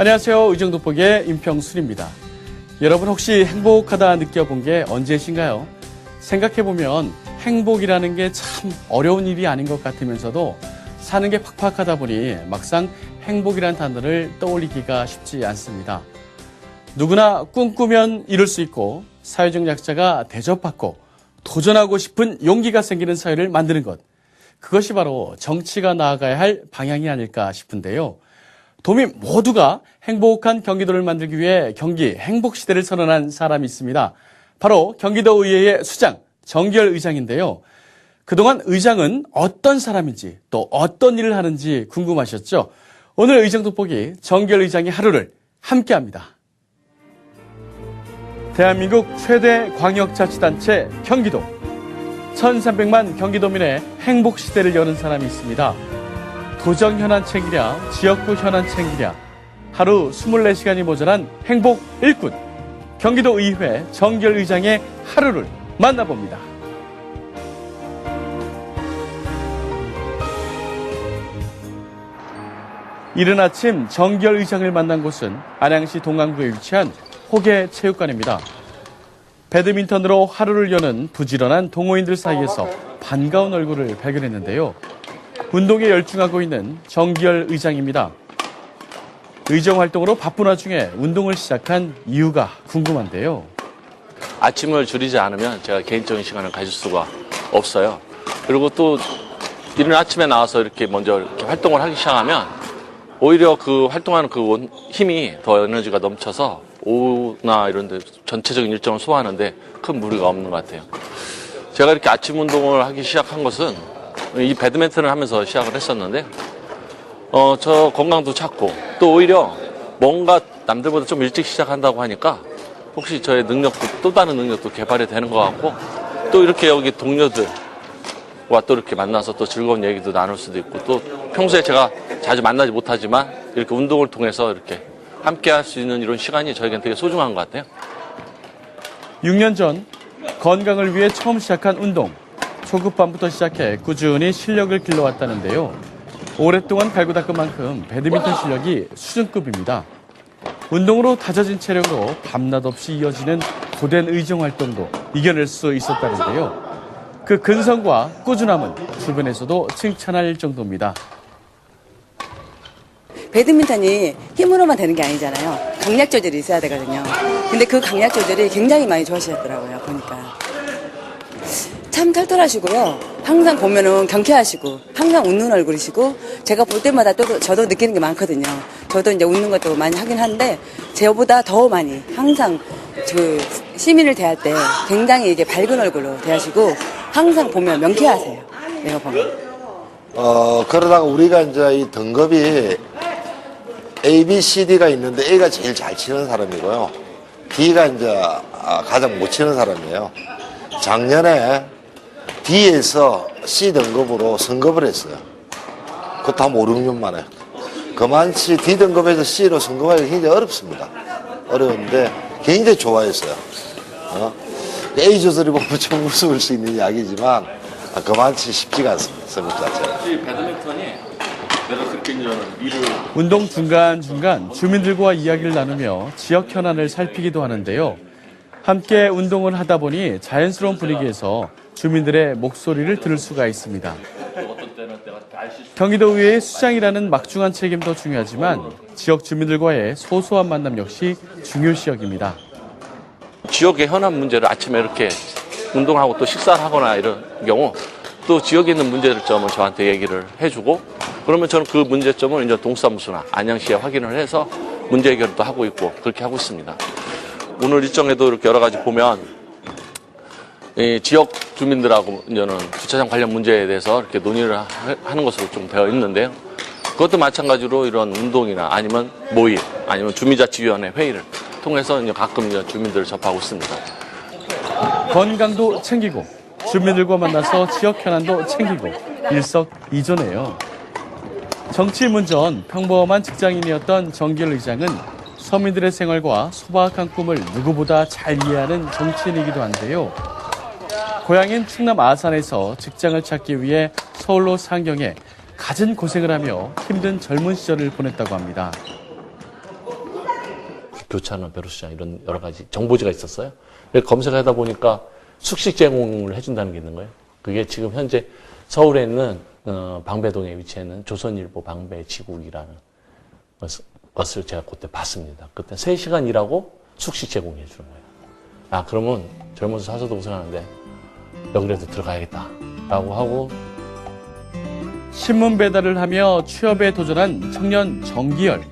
안녕하세요. 의정돋보기의 임평순입니다. 여러분 혹시 행복하다 느껴본 게 언제신가요? 생각해보면 행복이라는 게 참 어려운 일이 아닌 것 같으면서도 사는 게 팍팍하다 보니 막상 행복이라는 단어를 떠올리기가 쉽지 않습니다. 누구나 꿈꾸면 이룰 수 있고 사회적 약자가 대접받고 도전하고 싶은 용기가 생기는 사회를 만드는 것. 그것이 바로 정치가 나아가야 할 방향이 아닐까 싶은데요. 도민 모두가 행복한 경기도를 만들기 위해 경기 행복시대를 선언한 사람이 있습니다. 바로 경기도의회의 수장 정기열 의장인데요. 그동안 의장은 어떤 사람인지 또 어떤 일을 하는지 궁금하셨죠? 오늘 의정돋보기 정기열 의장의 하루를 함께합니다. 대한민국 최대 광역자치단체 경기도. 1300만 경기도민의 행복시대를 여는 사람이 있습니다. 도정 현안 챙기랴, 지역구 현안 챙기랴, 하루 24시간이 모자란 행복 일꾼, 경기도의회 정기열 의장의 하루를 만나봅니다. 이른 아침 정기열 의장을 만난 곳은 안양시 동안구에 위치한 호계체육관입니다. 배드민턴으로 하루를 여는 부지런한 동호인들 사이에서 반가운 얼굴을 발견했는데요. 운동에 열중하고 있는 정기열 의장입니다. 의정 활동으로 바쁜 와중에 운동을 시작한 이유가 궁금한데요. 아침을 줄이지 않으면 제가 개인적인 시간을 가질 수가 없어요. 그리고 또 이른 아침에 나와서 이렇게 먼저 이렇게 활동을 하기 시작하면 오히려 그 활동하는 그 힘이 더 에너지가 넘쳐서 오후나 이런 데 전체적인 일정을 소화하는데 큰 무리가 없는 것 같아요. 제가 이렇게 아침 운동을 하기 시작한 것은 이 배드민턴을 하면서 시작을 했었는데 저 건강도 찾고 또 오히려 뭔가 남들보다 좀 일찍 시작한다고 하니까 혹시 저의 능력도 또 다른 능력도 개발이 되는 것 같고 또 이렇게 여기 동료들과 또 이렇게 만나서 또 즐거운 얘기도 나눌 수도 있고 또 평소에 제가 자주 만나지 못하지만 이렇게 운동을 통해서 이렇게 함께 할 수 있는 이런 시간이 저에겐 되게 소중한 것 같아요. 6년 전 건강을 위해 처음 시작한 운동. 초급반부터 시작해 꾸준히 실력을 길러왔다는데요. 오랫동안 갈고 닦은 만큼 배드민턴 실력이 수준급입니다. 운동으로 다져진 체력으로 밤낮 없이 이어지는 고된 의정 활동도 이겨낼 수 있었다는데요. 그 근성과 꾸준함은 주변에서도 칭찬할 정도입니다. 배드민턴이 힘으로만 되는 게 아니잖아요. 강약 조절이 있어야 되거든요. 근데 그 강약 조절이 굉장히 많이 좋아지셨더라고요, 보니까. 참 털털하시고요. 항상 보면은 경쾌하시고, 항상 웃는 얼굴이시고, 제가 볼 때마다 또 저도 느끼는 게 많거든요. 저도 이제 웃는 것도 많이 하긴 하는데, 저보다 더 많이, 항상 그 시민을 대할 때 굉장히 이게 밝은 얼굴로 대하시고, 항상 보면 명쾌하세요. 내가 보면. 그러다가 우리가 이제 이 등급이 A, B, C, D가 있는데 A가 제일 잘 치는 사람이고요. D가 이제 가장 못 치는 사람이에요. 작년에 D에서 C 등급으로 승급을 했어요. 그것도 한 5, 6년 만에. 그만치 D 등급에서 C로 승급하기가 굉장히 어렵습니다. 어려운데 굉장히 좋아했어요. A 조절이 보면 좀 무서울 수 있는 이야기지만 그만치 쉽지가 않습니다. 승급 자체가. 이 배드민턴이 내가 그렇게 이제 일을 운동 중간중간 주민들과 이야기를 나누며 지역 현안을 살피기도 하는데요. 함께 운동을 하다 보니 자연스러운 분위기에서 주민들의 목소리를 들을 수가 있습니다. 경기도의회의 수장이라는 막중한 책임도 중요하지만 지역 주민들과의 소소한 만남 역시 중요시 여깁니다. 지역의 현안 문제를 아침에 이렇게 운동하고 또 식사를 하거나 이런 경우 또 지역에 있는 문제점을 저한테 얘기를 해주고 그러면 저는 그 문제점을 이제 동사무소나 안양시에 확인을 해서 문제 해결도 하고 있고 그렇게 하고 있습니다. 오늘 일정에도 이렇게 여러 가지 보면 이 지역 주민들하고 이제는 주차장 관련 문제에 대해서 이렇게 논의를 하는 것으로 좀 되어 있는데요. 그것도 마찬가지로 이런 운동이나 아니면 모임 아니면 주민자치위원회 회의를 통해서 이제 가끔 이제 주민들을 접하고 있습니다. 건강도 챙기고 주민들과 만나서 지역 현안도 챙기고 일석이조네요. 정치인문 전 평범한 직장인이었던 정기열 의장은 서민들의 생활과 소박한 꿈을 누구보다 잘 이해하는 정치인이기도 한데요. 고향인 충남 아산에서 직장을 찾기 위해 서울로 상경해 갖은 고생을 하며 힘든 젊은 시절을 보냈다고 합니다. 교차하는 벼룩시장 이런 여러 가지 정보지가 있었어요. 그래서 검색하다 보니까 숙식 제공을 해준다는 게 있는 거예요. 그게 지금 현재 서울에 있는 방배동에 위치해 있는 조선일보 방배지국이라는 것을 제가 그때 봤습니다. 그때 3시간 일하고 숙식 제공해 주는 거예요. 아, 그러면 젊어서 사서도 고생하는데 여기라도 들어가야겠다라고 하고 신문 배달을 하며 취업에 도전한 청년 정기열.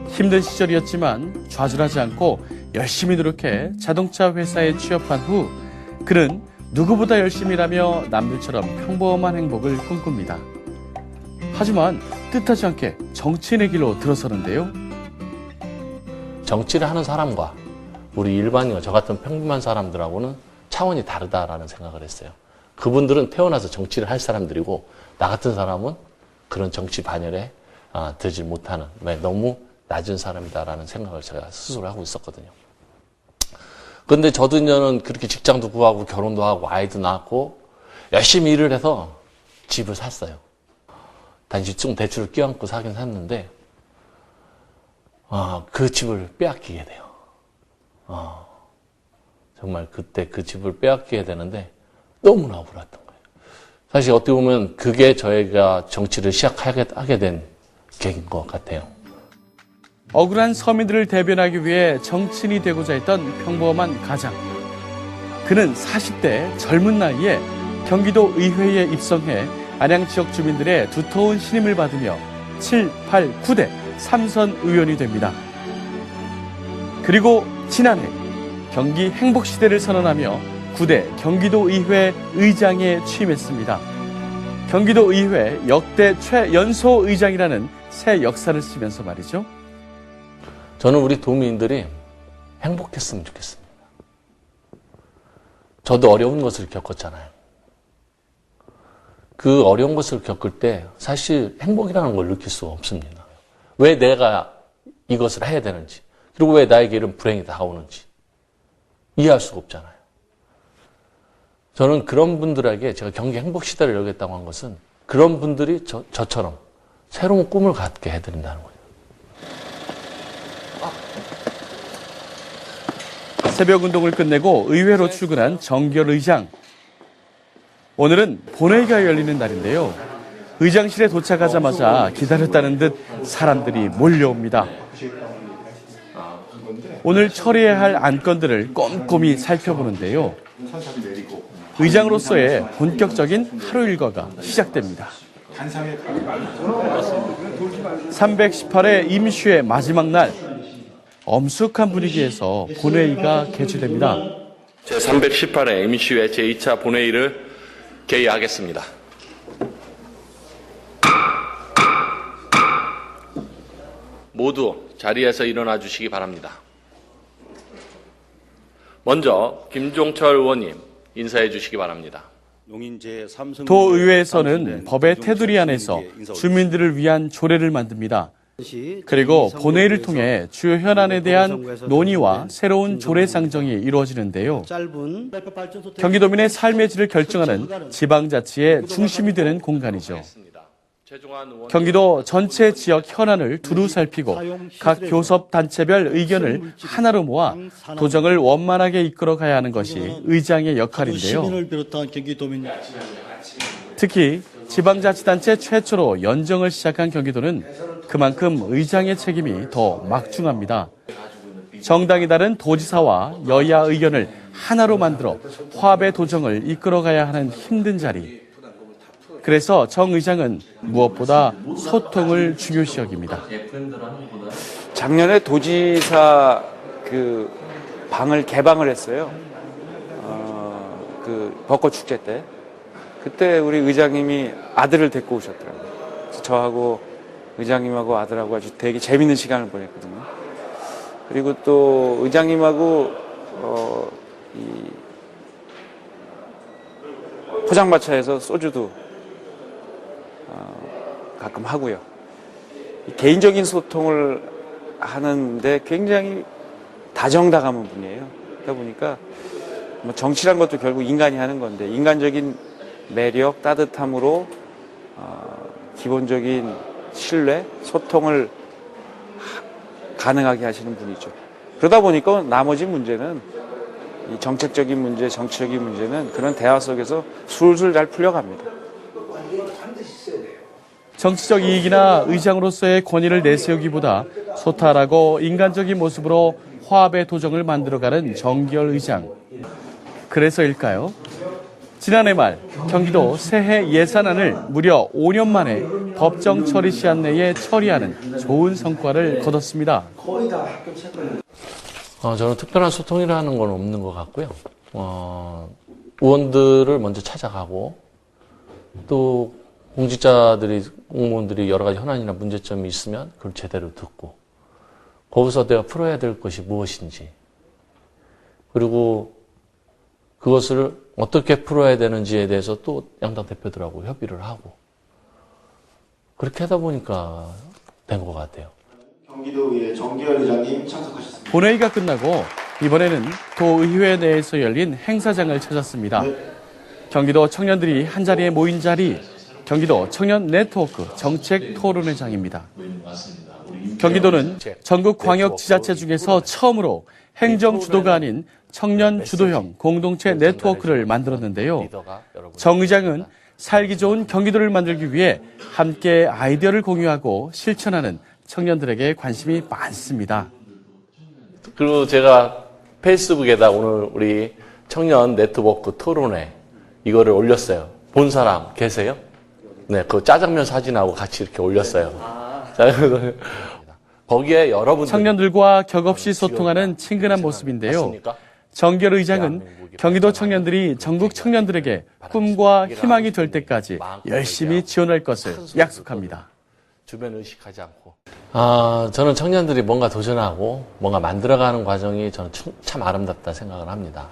힘든 시절이었지만 좌절하지 않고 열심히 노력해 자동차 회사에 취업한 후 그는 누구보다 열심히 일하며 남들처럼 평범한 행복을 꿈꿉니다. 하지만 뜻하지 않게 정치인의 길로 들어서는데요. 정치를 하는 사람과 우리 일반인과 저 같은 평범한 사람들하고는 차원이 다르다라는 생각을 했어요. 그분들은 태어나서 정치를 할 사람들이고 나 같은 사람은 그런 정치 반열에 들지 못하는 너무 낮은 사람이다라는 생각을 제가 스스로 하고 있었거든요. 그런데 저도 이제는 그렇게 직장도 구하고 결혼도 하고 아이도 낳고 열심히 일을 해서 집을 샀어요. 단지 좀 대출을 껴안고 사긴 샀는데 그 집을 빼앗기게 돼요. 정말 그때 그 집을 빼앗기게 되는데 너무나 억울했던 거예요. 사실 어떻게 보면 그게 저희가 정치를 시작하게 된 계기인 것 같아요. 억울한 서민들을 대변하기 위해 정치인이 되고자 했던 평범한 가장. 그는 40대 젊은 나이에 경기도 의회에 입성해 안양 지역 주민들의 두터운 신임을 받으며 7, 8, 9대 3선 의원이 됩니다. 그리고 지난해 경기 행복시대를 선언하며 9대 경기도의회 의장에 취임했습니다. 경기도의회 역대 최연소 의장이라는 새 역사를 쓰면서 말이죠. 저는 우리 도민들이 행복했으면 좋겠습니다. 저도 어려운 것을 겪었잖아요. 그 어려운 것을 겪을 때 사실 행복이라는 걸 느낄 수가 없습니다. 왜 내가 이것을 해야 되는지, 그리고 왜 나에게 이런 불행이 다가오는지 이해할 수가 없잖아요. 저는 그런 분들에게 제가 경기 행복시대를 열겠다고 한 것은 그런 분들이 저처럼 새로운 꿈을 갖게 해드린다는 거예요. 새벽 운동을 끝내고 의회로 출근한 정기열 의장. 오늘은 본회의가 열리는 날인데요. 의장실에 도착하자마자 기다렸다는 듯 사람들이 몰려옵니다. 오늘 처리해야 할 안건들을 꼼꼼히 살펴보는데요. 의장으로서의 본격적인 하루 일과가 시작됩니다. 318회 임시회 마지막 날, 엄숙한 분위기에서 본회의가 개최됩니다. 제318회 임시회 제2차 본회의를 개의하겠습니다. 모두 자리에서 일어나 주시기 바랍니다. 먼저 김종철 의원님 인사해 주시기 바랍니다. 도의회에서는 법의 테두리 안에서 주민들을 위한 조례를 만듭니다. 그리고 본회의를 통해 주요 현안에 대한 논의와 새로운 조례 상정이 이루어지는데요. 경기도민의 삶의 질을 결정하는 지방자치의 중심이 되는 공간이죠. 경기도 전체 지역 현안을 두루 살피고 각 교섭단체별 의견을 하나로 모아 도정을 원만하게 이끌어가야 하는 것이 의장의 역할인데요. 특히 지방자치단체 최초로 연정을 시작한 경기도는 그만큼 의장의 책임이 더 막중합니다. 정당이 다른 도지사와 여야 의견을 하나로 만들어 화합의 도정을 이끌어가야 하는 힘든 자리. 그래서 정 의장은 무엇보다 소통을 중요시 여깁니다. 작년에 도지사 그 방을 개방을 했어요. 그 벚꽃 축제 때. 그때 우리 의장님이 아들을 데리고 오셨더라고요. 그래서 저하고 의장님하고 아들하고 아주 되게 재밌는 시간을 보냈거든요. 그리고 또 의장님하고 이 포장마차에서 소주도 가끔 하고요. 개인적인 소통을 하는데 굉장히 다정다감한 분이에요. 그러다 보니까 뭐 정치란 것도 결국 인간이 하는 건데 인간적인 매력, 따뜻함으로 기본적인 신뢰, 소통을 가능하게 하시는 분이죠. 그러다 보니까 나머지 문제는 이 정책적인 문제, 정치적인 문제는 그런 대화 속에서 술술 잘 풀려갑니다. 정치적 이익이나 의장으로서의 권위를 내세우기보다 소탈하고 인간적인 모습으로 화합의 도정을 만들어가는 정기열 의장. 그래서일까요? 지난해 말 경기도 새해 예산안을 무려 5년 만에 법정 처리 시한 내에 처리하는 좋은 성과를 거뒀습니다. 저는 특별한 소통이라는 건 없는 것 같고요. 의원들을 먼저 찾아가고 또 공무원들이 여러 가지 현안이나 문제점이 있으면 그걸 제대로 듣고 거기서 내가 풀어야 될 것이 무엇인지 그리고 그것을 어떻게 풀어야 되는지에 대해서 또 양당 대표들하고 협의를 하고 그렇게 하다 보니까 된 것 같아요. 경기도의회 정기열 의장님 참석하셨습니다. 본회의가 끝나고 이번에는 도의회 내에서 열린 행사장을 찾았습니다. 경기도 청년들이 한자리에 모인 자리, 경기도 청년 네트워크 정책 토론회장입니다. 경기도는 전국 광역 지자체 중에서 처음으로 행정 주도가 아닌 청년 주도형 공동체 네트워크를 만들었는데요. 정 의장은 살기 좋은 경기도를 만들기 위해 함께 아이디어를 공유하고 실천하는 청년들에게 관심이 많습니다. 그리고 제가 페이스북에다 오늘 우리 청년 네트워크 토론회 이거를 올렸어요. 본 사람 계세요? 네, 그 짜장면 사진하고 같이 이렇게 올렸어요. 거기에 여러분 청년들과 격없이 소통하는 친근한 모습인데요. 정기열 의장은 경기도 청년들이 전국 청년들에게 꿈과 희망이 될 때까지 열심히 지원할 것을 약속합니다. 주변 의식하지 않고. 저는 청년들이 뭔가 도전하고 뭔가 만들어가는 과정이 저는 참 아름답다 생각을 합니다.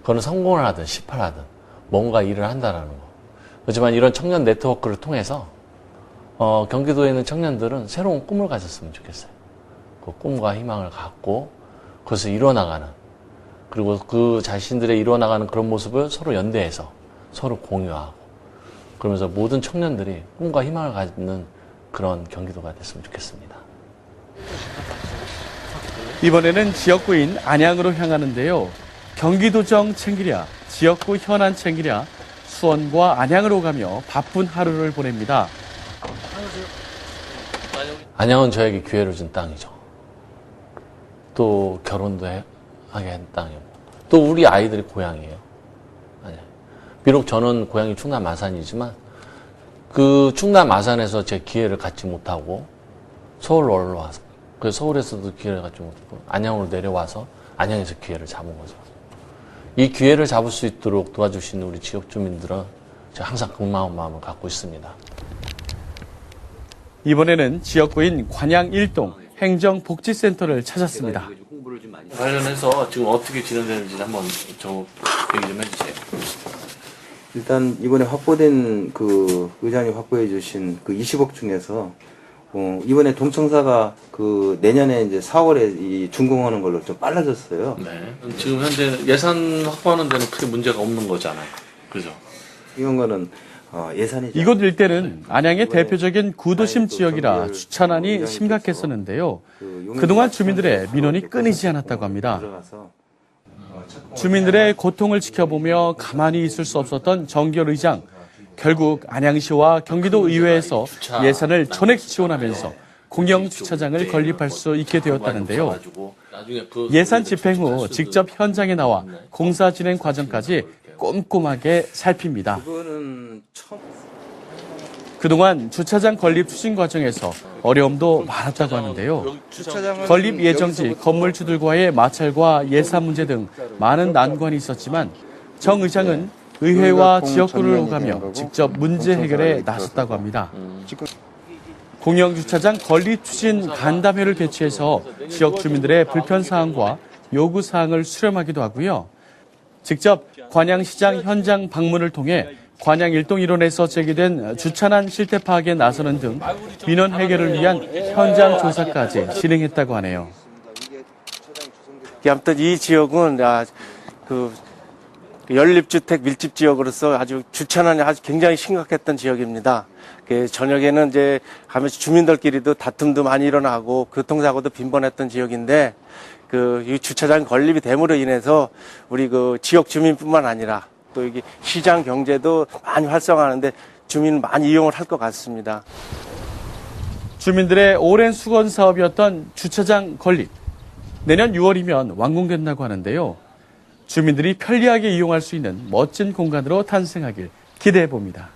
그거는 성공을 하든 실패를 하든 뭔가 일을 한다라는 거. 하지만 이런 청년 네트워크를 통해서 경기도에 있는 청년들은 새로운 꿈을 가졌으면 좋겠어요. 그 꿈과 희망을 갖고 그것을 이뤄나가는 그리고 그 자신들의 이뤄나가는 그런 모습을 서로 연대해서 서로 공유하고 그러면서 모든 청년들이 꿈과 희망을 갖는 그런 경기도가 됐으면 좋겠습니다. 이번에는 지역구인 안양으로 향하는데요. 경기도정 챙기랴, 지역구 현안 챙기랴, 수원과 안양으로 가며 바쁜 하루를 보냅니다. 안양은 저에게 기회를 준 땅이죠. 또 결혼도 하게 한 땅이고 또 우리 아이들이 고향이에요. 비록 저는 고향이 충남 마산이지만 그 충남 마산에서 제 기회를 갖지 못하고 서울로 올라와서 그래서 서울에서도 기회를 갖지 못하고 안양으로 내려와서 안양에서 기회를 잡은 거죠. 이 기회를 잡을 수 있도록 도와주시는 우리 지역 주민들은 제가 항상 고마운 마음을 갖고 있습니다. 이번에는 지역구인 관양 1동 행정복지센터를 찾았습니다. 관련해서 지금 어떻게 진행되는지 한번 좀 얘기 좀 해주세요. 일단 이번에 확보된 그 의장이 확보해 주신 그 20억 중에서 이번에 동청사가 그 내년에 이제 4월에 이 준공하는 걸로 좀 빨라졌어요. 네. 지금 현재 예산 확보하는 데는 크게 문제가 없는 거잖아요. 그죠? 이런 거는 예산이 이곳 일대는 안양의 대표적인 구도심 지역이라 주차난이 심각했었는데요. 그동안 주민들의 민원이 끊이지 않았다고 합니다. 주민들의 고통을 지켜보며 가만히 있을 수 없었던 정기열 의장. 결국 안양시와 경기도 의회에서 예산을 전액 지원하면서 공영 주차장을 건립할 수 있게 되었다는데요. 예산 집행 후 직접 현장에 나와 공사 진행 과정까지 꼼꼼하게 살핍니다. 그동안 주차장 건립 추진 과정에서 어려움도 많았다고 하는데요. 건립 예정지 건물주들과의 마찰과 예산 문제 등 많은 난관이 있었지만 정 의장은 의회와 지역구를 오가며 직접 문제 해결에 나섰다고 합니다. 공영주차장 건립 추진 간담회를 개최해서 지역 주민들의 불편사항과 요구사항을 수렴하기도 하고요. 직접 관양시장 현장 방문을 통해 관양 1동 일원에서 제기된 주차난 실태 파악에 나서는 등 민원 해결을 위한 현장 조사까지 진행했다고 하네요. 아무튼 이 지역은 연립주택 밀집 지역으로서 아주 주차난이 아주 굉장히 심각했던 지역입니다. 저녁에는 이제 가면서 주민들끼리도 다툼도 많이 일어나고 교통사고도 빈번했던 지역인데 이 주차장 건립이 됨으로 인해서 우리 그 지역 주민뿐만 아니라 또 여기 시장 경제도 많이 활성화하는데 주민 많이 이용을 할 것 같습니다. 주민들의 오랜 수건 사업이었던 주차장 건립. 내년 6월이면 완공된다고 하는데요. 주민들이 편리하게 이용할 수 있는 멋진 공간으로 탄생하길 기대해 봅니다.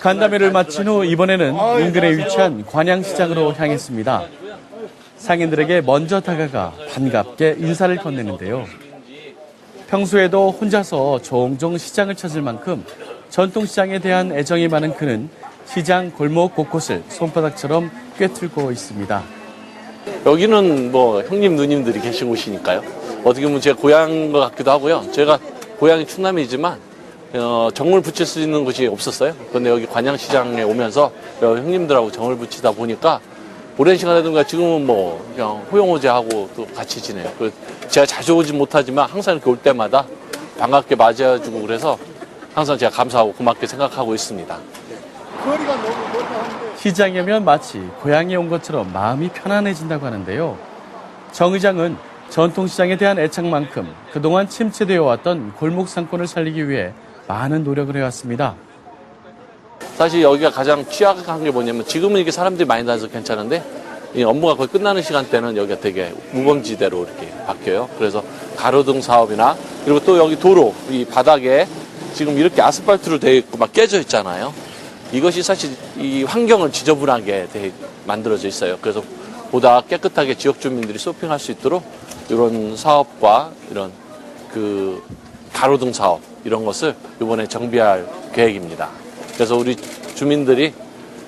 간담회를 마친 후 이번에는 인근에 위치한 관양시장으로 향했습니다. 상인들에게 먼저 다가가 반갑게 인사를 건네는데요. 평소에도 혼자서 종종 시장을 찾을 만큼 전통시장에 대한 애정이 많은 그는 시장 골목 곳곳을 손바닥처럼 꿰뚫고 있습니다. 여기는 뭐 형님 누님들이 계신 곳이니까요. 어떻게 보면 제가 고향인 것 같기도 하고요. 제가 고향이 충남이지만 정을 붙일 수 있는 곳이 없었어요. 그런데 여기 관양시장에 오면서 형님들하고 정을 붙이다 보니까 오랜 시간이든가 지금은 뭐 그냥 호용호제하고 또 같이 지내요. 제가 자주 오진 못하지만 항상 이렇게 올 때마다 반갑게 맞이해주고 그래서 항상 제가 감사하고 고맙게 생각하고 있습니다. 시장에 오면 마치 고향에 온 것처럼 마음이 편안해진다고 하는데요. 정 의장은 전통시장에 대한 애착만큼 그동안 침체되어 왔던 골목 상권을 살리기 위해 많은 노력을 해왔습니다. 사실 여기가 가장 취약한 게 뭐냐면 지금은 이게 사람들이 많이 다녀서 괜찮은데 이 업무가 거의 끝나는 시간대는 여기가 되게 무범지대로 이렇게 바뀌어요. 그래서 가로등 사업이나 그리고 또 여기 도로 이 바닥에 지금 이렇게 아스팔트로 되어 있고 막 깨져 있잖아요. 이것이 사실 이 환경을 지저분하게 만들어져 있어요. 그래서 보다 깨끗하게 지역 주민들이 쇼핑할 수 있도록 이런 사업과 이런 그 가로등 사업 이런 것을 이번에 정비할 계획입니다. 그래서 우리 주민들이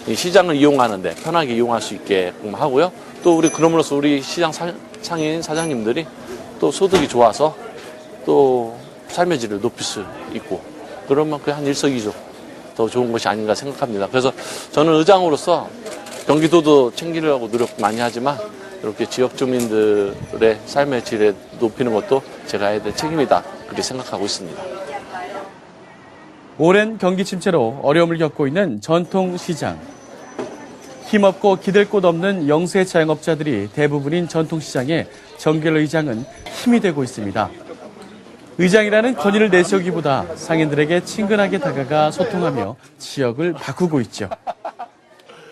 이 시장을 이용하는데 편하게 이용할 수 있게 하고요. 또 우리 그럼으로써 우리 시장 상인 사장님들이 또 소득이 좋아서 또 삶의 질을 높일 수 있고 그러면 그 한 일석이조 더 좋은 것이 아닌가 생각합니다. 그래서 저는 의장으로서 경기도도 챙기려고 노력 많이 하지만 이렇게 지역 주민들의 삶의 질을 높이는 것도 제가 해야 될 책임이다. 그렇게 생각하고 있습니다. 오랜 경기 침체로 어려움을 겪고 있는 전통시장. 힘없고 기댈 곳 없는 영세 자영업자들이 대부분인 전통시장에 정결 의장은 힘이 되고 있습니다. 의장이라는 권위를 내세우기보다 상인들에게 친근하게 다가가 소통하며 지역을 바꾸고 있죠.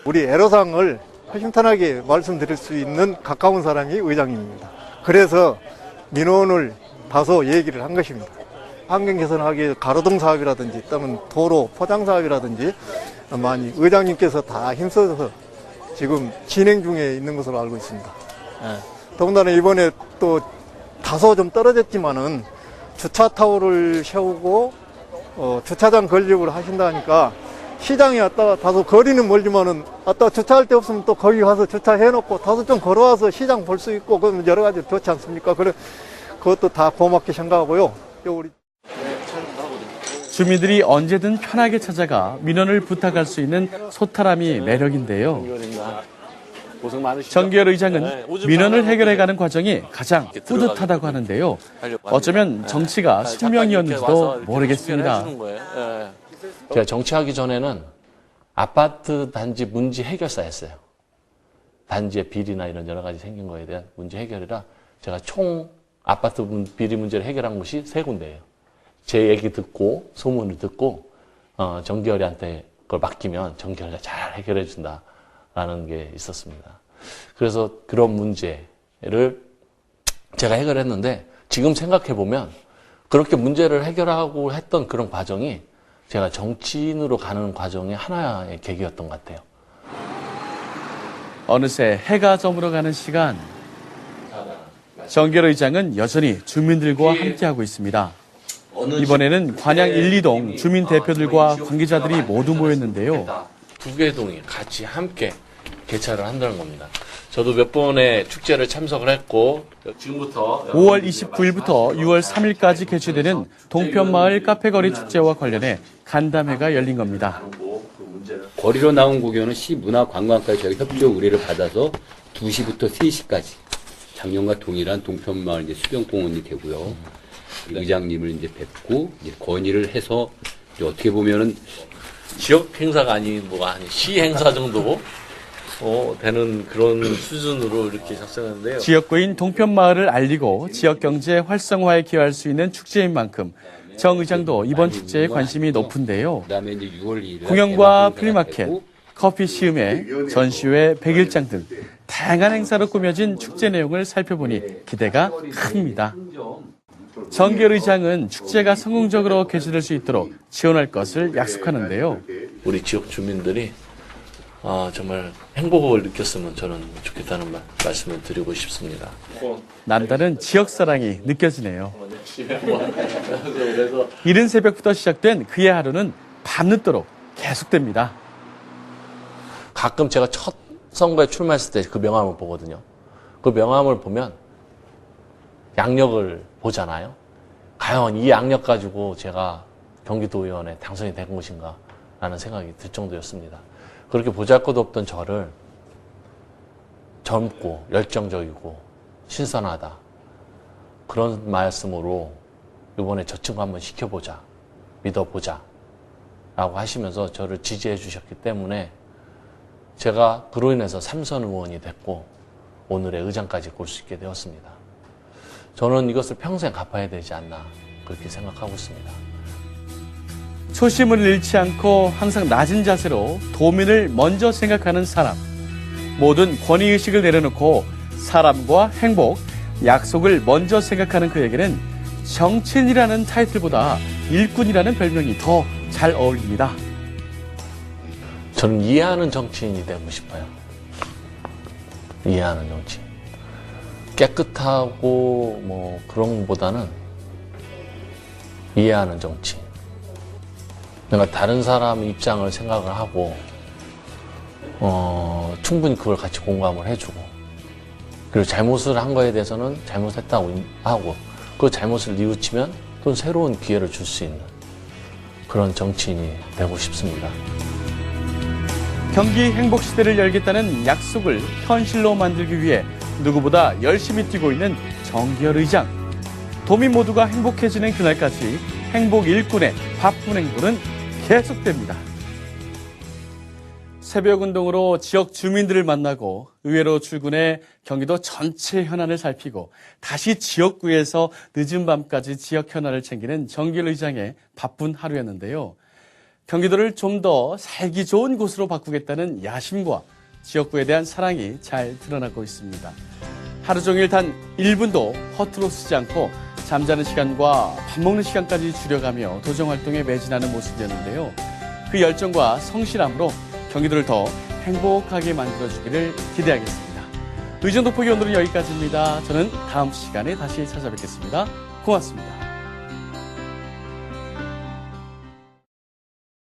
우리 애로사항을 허심탄회하게 말씀드릴 수 있는 가까운 사람이 의장입니다. 그래서 민원을 다소 얘기를 한 것입니다. 환경 개선하기 위해 가로등 사업이라든지 또는 도로 포장 사업이라든지 많이 의장님께서 다 힘써서 지금 진행 중에 있는 것으로 알고 있습니다. 더군다나 이번에 또 다소 좀 떨어졌지만은 주차타워를 세우고 주차장 건립을 하신다니까 시장에 왔다가 다소 거리는 멀지만은 왔다가 주차할 데 없으면 또 거기 가서 주차해놓고 다소 좀 걸어와서 시장 볼 수 있고 그러면 여러 가지 좋지 않습니까? 그래 그것도 다 고맙게 생각하고요. 우리 주민들이 언제든 편하게 찾아가 민원을 부탁할 수 있는 소탈함이 매력인데요. 고생 많으시죠? 정기열 의장은 민원을 해결해가는 과정이 가장 뿌듯하다고 하는데요. 어쩌면 정치가 숙명이었는지도 모르겠습니다. 제가 정치하기 전에는 아파트 단지 문제 해결사였어요. 단지의 비리나 이런 여러 가지 생긴 거에 대한 문제 해결이라 제가 총 아파트 비리 문제를 해결한 곳이 3군데예요. 제 얘기 듣고 소문을 듣고 정기열이한테 그걸 맡기면 정기열이가 잘 해결해 준다라는 게 있었습니다. 그래서 그런 문제를 제가 해결했는데 지금 생각해 보면 그렇게 문제를 해결하고 했던 그런 과정이 제가 정치인으로 가는 과정의 하나의 계기였던 것 같아요. 어느새 해가 저물어가는 시간. 정결 의장은 여전히 주민들과 함께하고 있습니다. 이번에는 관양 1, 2동 주민 대표들과 관계자들이 모두 모였는데요. 2개 동이 같이 함께 개최를 한다는 겁니다. 저도 몇 번의 축제를 참석을 했고 지금부터 5월 29일부터 6월 3일까지 개최되는 동편마을 카페거리 축제와 관련해 간담회가 열린 겁니다. 거리로 나온 고견은 시문화관광까지 저희 협조 의뢰를 받아서 2시부터 3시까지 작년과 동일한 동편마을 이제 수변공원이 되고요. 의장님을 이제 뵙고 이제 건의를 해서 이제 어떻게 보면은 지역 행사가 아닌 시 행사 정도고 되는 그런 수준으로 이렇게 작성하는데요. 지역구인 동편마을을 알리고 지역 경제 활성화에 기여할 수 있는 축제인 만큼 정 의장도 이번 축제에 관심이 높은데요. 그다음에 이제 6월 2일 공연과 플리마켓, 커피 시음회, 전시회, 백일장 등 다양한 행사로 꾸며진 축제 내용을 살펴보니 기대가 큽니다. 정기열 의장은 축제가 성공적으로 개최될 수 있도록 지원할 것을 약속하는데요. 우리 지역 주민들이 정말 행복을 느꼈으면 저는 좋겠다는 말씀을 드리고 싶습니다. 남다른 지역 사랑이 느껴지네요. 이른 새벽부터 시작된 그의 하루는 밤늦도록 계속됩니다. 가끔 제가 첫 선거에 출마했을 때 그 명함을 보거든요. 그 명함을 보면 양력을 보잖아요. 과연 이 양력 가지고 제가 경기도의원에 당선이 된 것인가 라는 생각이 들 정도였습니다. 그렇게 보잘것없던 저를 젊고 열정적이고 신선하다 그런 말씀으로 이번에 저 친구 한번 시켜보자, 믿어보자 라고 하시면서 저를 지지해 주셨기 때문에 제가 그로 인해서 3선 의원이 됐고 오늘의 의장까지 올 수 있게 되었습니다. 저는 이것을 평생 갚아야 되지 않나 그렇게 생각하고 있습니다. 초심을 잃지 않고 항상 낮은 자세로 도민을 먼저 생각하는 사람. 모든 권위의식을 내려놓고 사람과 행복, 약속을 먼저 생각하는 그에게는 정치인이라는 타이틀보다 일꾼이라는 별명이 더 잘 어울립니다. 저는 이해하는 정치인이 되고 싶어요. 이해하는 정치인. 깨끗하고 뭐 그런 것보다는 이해하는 정치인. 내가 다른 사람 입장을 생각을 하고 충분히 그걸 같이 공감을 해주고 그리고 잘못을 한 거에 대해서는 잘못했다고 하고 그 잘못을 뉘우치면 또 새로운 기회를 줄 수 있는 그런 정치인이 되고 싶습니다. 경기 행복시대를 열겠다는 약속을 현실로 만들기 위해 누구보다 열심히 뛰고 있는 정기열 의장. 도민 모두가 행복해지는 그날까지 행복 일꾼의 바쁜 행보는 계속됩니다. 새벽 운동으로 지역 주민들을 만나고 의회로 출근해 경기도 전체 현안을 살피고 다시 지역구에서 늦은 밤까지 지역 현안을 챙기는 정기열 의장의 바쁜 하루였는데요. 경기도를 좀 더 살기 좋은 곳으로 바꾸겠다는 야심과 지역구에 대한 사랑이 잘 드러나고 있습니다. 하루 종일 단 1분도 허투루 쓰지 않고 잠자는 시간과 밥 먹는 시간까지 줄여가며 도정활동에 매진하는 모습이었는데요. 그 열정과 성실함으로 경기도를 더 행복하게 만들어주기를 기대하겠습니다. 의정 돋보기 오늘은 여기까지입니다. 저는 다음 시간에 다시 찾아뵙겠습니다. 고맙습니다.